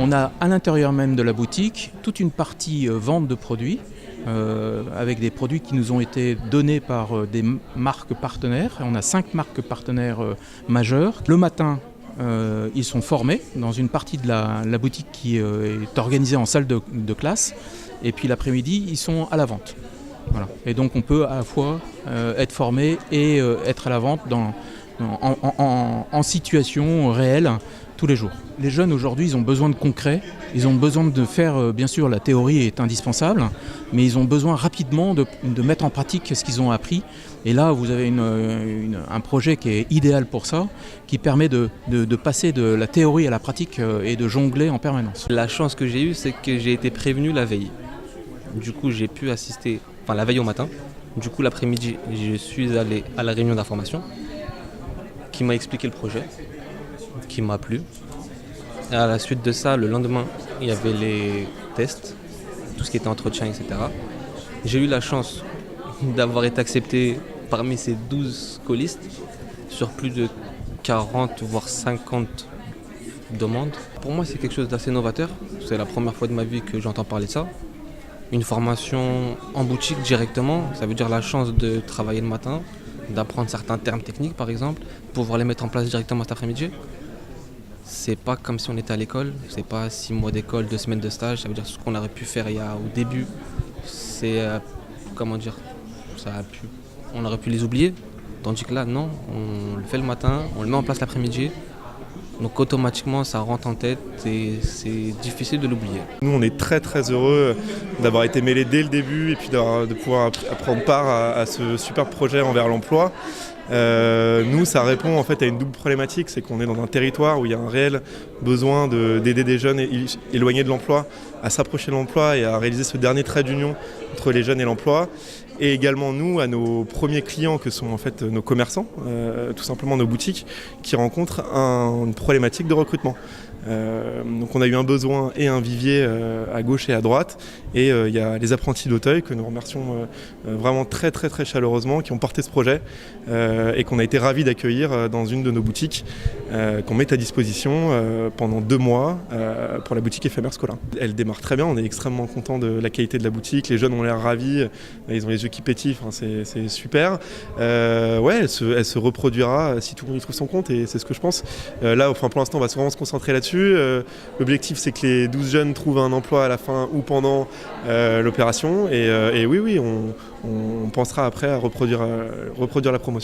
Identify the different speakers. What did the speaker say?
Speaker 1: On a à l'intérieur même de la boutique toute une partie vente de produits, avec des produits qui nous ont été donnés par des marques partenaires. On a 5 marques partenaires majeures. Le matin, ils sont formés dans une partie de la boutique qui est organisée en salle de classe. Et puis l'après-midi, ils sont à la vente. Voilà. Et donc on peut à la fois être formé et être à la vente en situation réelle tous les jours. Les jeunes aujourd'hui, ils ont besoin de concret, ils ont besoin de faire, bien sûr la théorie est indispensable, mais ils ont besoin rapidement de mettre en pratique ce qu'ils ont appris. Et là, vous avez un projet qui est idéal pour ça, qui permet de passer de la théorie à la pratique et de jongler en permanence.
Speaker 2: La chance que j'ai eue, c'est que j'ai été prévenu la veille. Du coup, j'ai pu assister, la veille au matin. Du coup, l'après-midi, je suis allé à la réunion d'information qui m'a expliqué le projet, qui m'a plu. Et à la suite de ça, le lendemain, il y avait les tests, tout ce qui était entretien, etc. J'ai eu la chance d'avoir été accepté parmi ces 12 colistes sur plus de 40 voire 50 demandes. Pour moi, c'est quelque chose d'assez novateur. C'est la première fois de ma vie que j'entends parler de ça. Une formation en boutique directement, ça veut dire la chance de travailler le matin, d'apprendre certains termes techniques par exemple, pouvoir les mettre en place directement cet après-midi. C'est pas comme si on était à l'école, c'est pas 6 mois d'école, 2 semaines de stage, ça veut dire ce qu'on aurait pu faire au début, c'est on aurait pu les oublier, tandis que là non, on le fait le matin, on le met en place l'après-midi. Donc automatiquement ça rentre en tête et c'est difficile de l'oublier.
Speaker 3: Nous on est très très heureux d'avoir été mêlés dès le début et puis de pouvoir prendre part à ce super projet envers l'emploi. Nous ça répond en fait à une double problématique, c'est qu'on est dans un territoire où il y a un réel besoin d'aider des jeunes éloignés de l'emploi à s'approcher de l'emploi et à réaliser ce dernier trait d'union entre les jeunes et l'emploi. Et également nous à nos premiers clients que sont en fait nos commerçants, tout simplement nos boutiques, qui rencontrent une problématique de recrutement. Donc on a eu un besoin et un vivier à gauche et à droite, et il y a les apprentis d'Auteuil que nous remercions vraiment très très très chaleureusement, qui ont porté ce projet et qu'on a été ravis d'accueillir dans une de nos boutiques qu'on met à disposition pendant 2 mois pour la boutique éphémère Scolin. Elle démarre très bien, on est extrêmement content de la qualité de la boutique, les jeunes ont l'air ravis, ils ont les yeux qui pétillent, c'est super. Elle se reproduira si tout le monde y trouve son compte, et c'est ce que je pense. Là, pour l'instant, on va vraiment se concentrer là-dessus. L'objectif, c'est que les 12 jeunes trouvent un emploi à la fin ou pendant l'opération. Et oui, on pensera après à reproduire la promotion.